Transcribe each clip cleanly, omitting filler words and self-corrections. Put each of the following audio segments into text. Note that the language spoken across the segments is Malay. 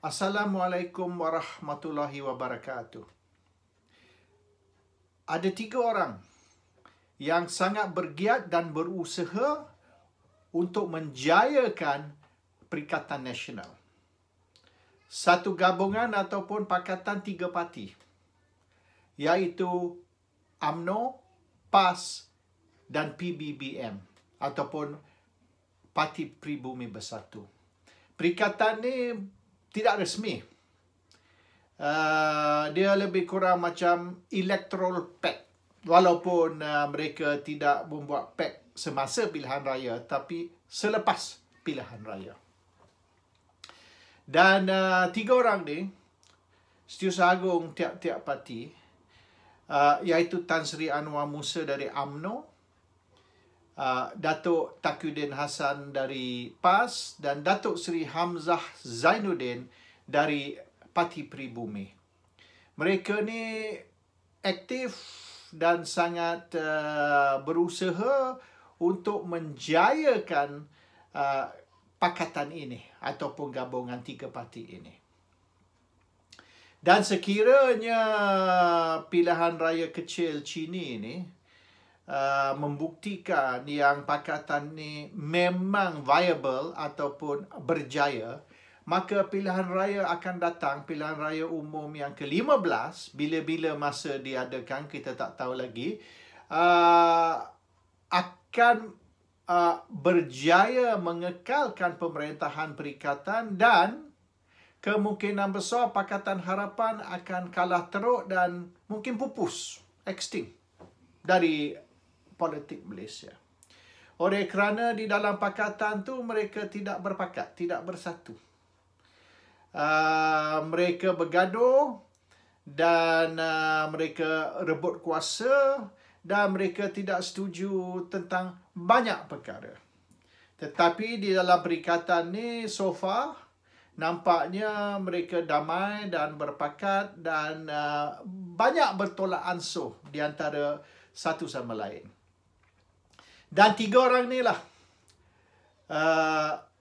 Assalamualaikum warahmatullahi wabarakatuh. Ada 3 orang yang sangat bergiat dan berusaha untuk menjayakan Perikatan Nasional. Satu gabungan ataupun pakatan 3 parti, iaitu UMNO, PAS dan PBBM ataupun Parti Pribumi Bersatu. Perikatan ni tidak resmi. Dia lebih kurang macam electoral pact. Walaupun mereka tidak membuat pact semasa pilihan raya, tapi selepas pilihan raya. Dan 3 orang ni, Setiausaha Agung tiap-tiap parti, iaitu Tan Sri Anwar Musa dari UMNO, Datuk Taqiyuddin Hassan dari PAS dan Datuk Seri Hamzah Zainuddin dari Parti Pribumi. Mereka ni aktif dan sangat berusaha untuk menjayakan pakatan ini ataupun gabungan 3 parti ini. Dan sekiranya pilihan raya kecil Cini ini membuktikan yang pakatan ni memang viable ataupun berjaya, maka pilihan raya akan datang, pilihan raya umum yang ke-15, bila-bila masa diadakan kita tak tahu lagi, akan berjaya mengekalkan pemerintahan perikatan dan kemungkinan besar Pakatan Harapan akan kalah teruk dan mungkin pupus, extinct dari politik Malaysia. Oleh kerana di dalam pakatan tu mereka tidak berpakat, tidak bersatu. Mereka bergaduh dan mereka rebut kuasa dan mereka tidak setuju tentang banyak perkara. Tetapi di dalam perikatan ni so far nampaknya mereka damai dan berpakat dan banyak bertolak ansur di antara satu sama lain. Dan 3 orang ni lah,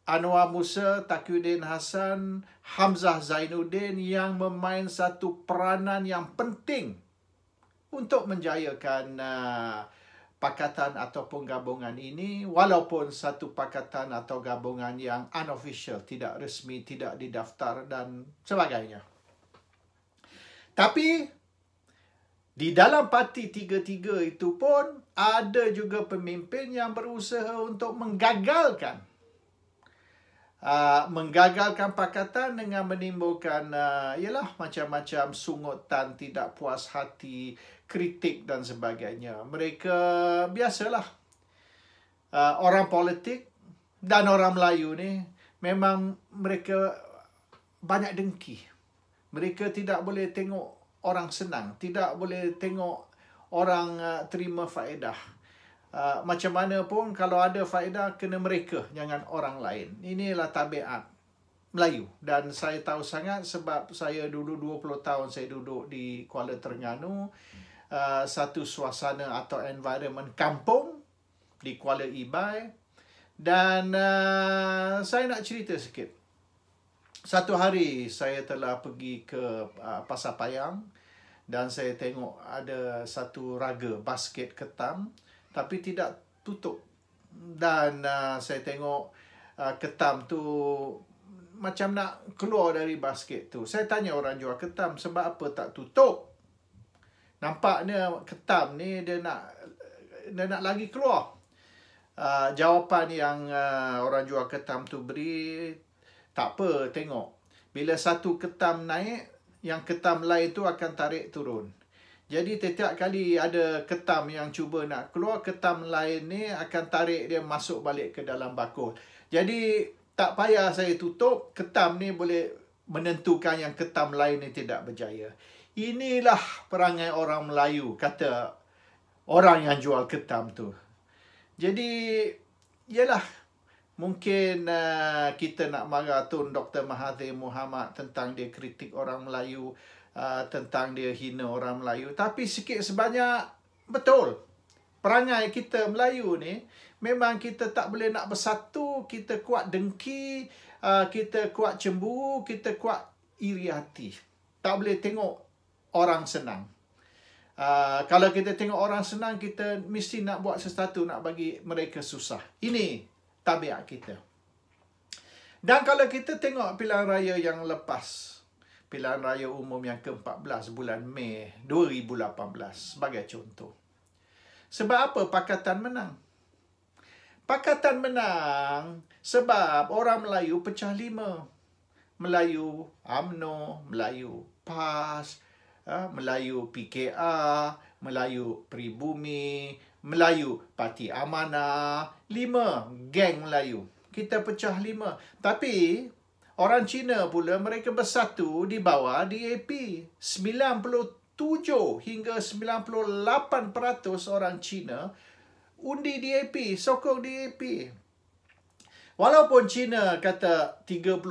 Anwar Musa, Taqiyuddin Hassan, Hamzah Zainuddin yang memain satu peranan yang penting untuk menjayakan pakatan ataupun gabungan ini, walaupun satu pakatan atau gabungan yang unofficial, tidak resmi, tidak didaftar dan sebagainya. Tapi di dalam parti 3-3 itu pun ada juga pemimpin yang berusaha untuk menggagalkan pakatan dengan menimbulkan ialah macam-macam sungutan, tidak puas hati, kritik dan sebagainya. Mereka biasalah, orang politik dan orang Melayu ni memang mereka banyak dengki. Mereka tidak boleh tengok orang senang, tidak boleh tengok orang terima faedah. Macam mana pun kalau ada faedah, kena mereka, jangan orang lain. Inilah tabiat Melayu. Dan saya tahu sangat sebab saya dulu 20 tahun saya duduk di Kuala Terengganu, satu suasana atau environment kampung di Kuala Ibai. Dan saya nak cerita sikit. Satu hari saya telah pergi ke Pasar Payang dan saya tengok ada satu raga basket ketam tapi tidak tutup. Dan saya tengok ketam tu macam nak keluar dari basket tu. Saya tanya orang jual ketam, sebab apa tak tutup? Nampaknya ketam ni dia nak lagi keluar. Jawapan yang orang jual ketam tu beri, tak apa, tengok. Bila satu ketam naik, yang ketam lain tu akan tarik turun. Jadi setiap kali ada ketam yang cuba nak keluar, ketam lain ni akan tarik dia masuk balik ke dalam bakul. Jadi tak payah saya tutup, ketam ni boleh menentukan yang ketam lain ni tidak berjaya. Inilah perangai orang Melayu, kata orang yang jual ketam tu. Jadi, ialah mungkin kita nak marah Tun Dr. Mahathir Mohamad tentang dia kritik orang Melayu, tentang dia hina orang Melayu. Tapi sikit sebanyak betul. Perangai kita Melayu ni, memang kita tak boleh nak bersatu, kita kuat dengki, kita kuat cemburu, kita kuat iri hati. Tak boleh tengok orang senang. Kalau kita tengok orang senang, kita mesti nak buat sesuatu, nak bagi mereka susah. Ini tabiat kita. Dan kalau kita tengok pilihan raya yang lepas, pilihan raya umum yang ke-14 bulan Mei 2018 sebagai contoh. Sebab apa Pakatan menang? Pakatan menang sebab orang Melayu pecah 5. Melayu UMNO, Melayu PAS, Melayu PKR, Melayu Pribumi, Melayu Parti Amanah, 5 geng Melayu. Kita pecah 5. Tapi orang Cina pula mereka bersatu di bawah DAP. 97 hingga 98% orang Cina undi DAP, sokong DAP. Walaupun Cina kata 30%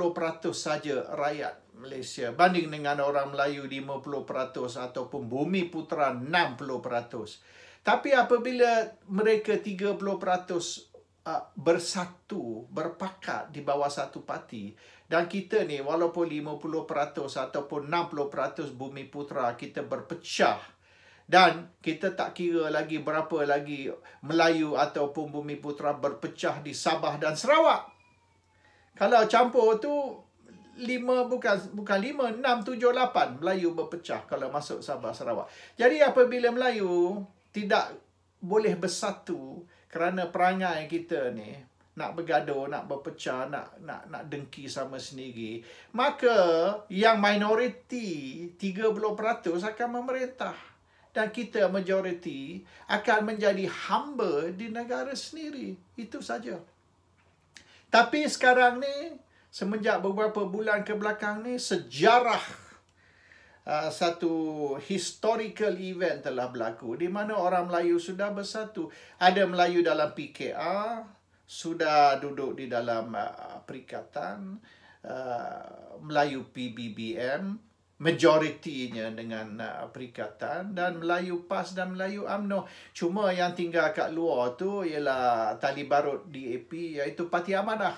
saja rakyat Malaysia banding dengan orang Melayu 50% ataupun Bumiputera 60%. Tapi apabila mereka 30% bersatu, berpakat di bawah satu parti, dan kita ni walaupun 50% ataupun 60% Bumiputera kita berpecah, dan kita tak kira lagi berapa lagi Melayu ataupun Bumiputera berpecah di Sabah dan Sarawak. Kalau campur tu 5 bukan 5, 6, 7, 8 Melayu berpecah kalau masuk Sabah Sarawak. Jadi apabila Melayu tidak boleh bersatu kerana perangai kita ni nak bergaduh, nak berpecah, nak dengki sama sendiri, maka yang minoriti 30% akan memerintah. Dan kita majoriti akan menjadi hamba di negara sendiri. Itu saja. Tapi sekarang ni, semenjak beberapa bulan ke belakang ni, sejarah satu historical event telah berlaku di mana orang Melayu sudah bersatu. Ada Melayu dalam PKR, sudah duduk di dalam perikatan, Melayu PBBM, majoritinya dengan perikatan, dan Melayu PAS dan Melayu UMNO. Cuma yang tinggal kat luar tu ialah tali barut DAP, iaitu Parti Amanah.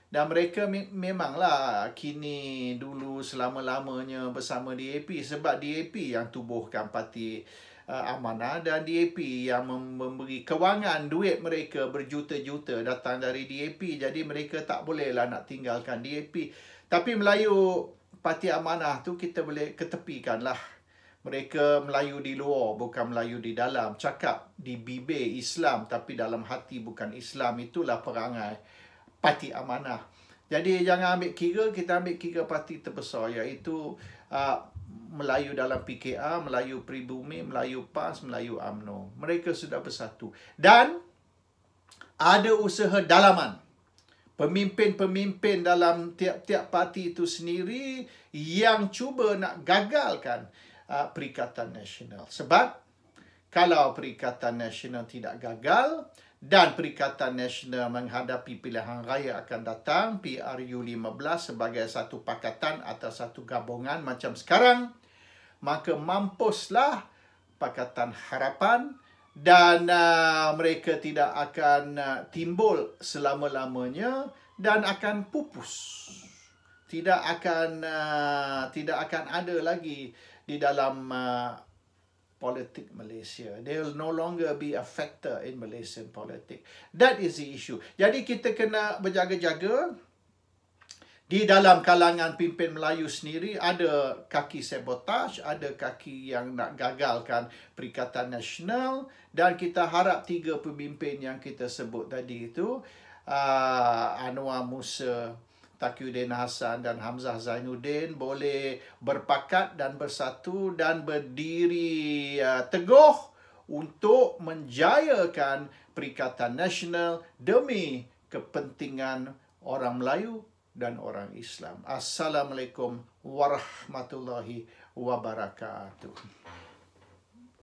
Dan mereka memanglah kini dulu selama-lamanya bersama DAP, sebab DAP yang tubuhkan Parti Amanah, dan DAP yang memberi kewangan duit mereka berjuta-juta datang dari DAP. Jadi mereka tak bolehlah nak tinggalkan DAP. Tapi Melayu Parti Amanah tu kita boleh ketepikan lah. Mereka Melayu di luar, bukan Melayu di dalam. Cakap di bibir Islam, tapi dalam hati bukan Islam. Itulah perangai Parti Amanah. Jadi jangan ambil kira, kita ambil kira parti terbesar, iaitu Melayu dalam PKR, Melayu Pribumi, Melayu PAS, Melayu UMNO. Mereka sudah bersatu. Dan ada usaha dalaman. Pemimpin-pemimpin dalam tiap-tiap parti itu sendiri yang cuba nak gagalkan Perikatan Nasional. Sebab kalau Perikatan Nasional tidak gagal dan Perikatan Nasional menghadapi pilihan raya akan datang, PRU15 sebagai satu pakatan atau satu gabungan macam sekarang, maka mampuslah Pakatan Harapan, dan mereka tidak akan timbul selama-lamanya dan akan pupus. Tidak akan ada lagi di dalam politik Malaysia. They will no longer be a factor in Malaysian politics. That is the issue. Jadi kita kena berjaga-jaga. Di dalam kalangan pimpin Melayu sendiri ada kaki sabotaj, ada kaki yang nak gagalkan Perikatan Nasional, dan kita harap 3 pemimpin yang kita sebut tadi itu, Anwar Musa, Taqiyuddin Hassan dan Hamzah Zainuddin, boleh berpakat dan bersatu dan berdiri teguh untuk menjayakan Perikatan Nasional demi kepentingan orang Melayu dan orang Islam. Assalamualaikum warahmatullahi wabarakatuh.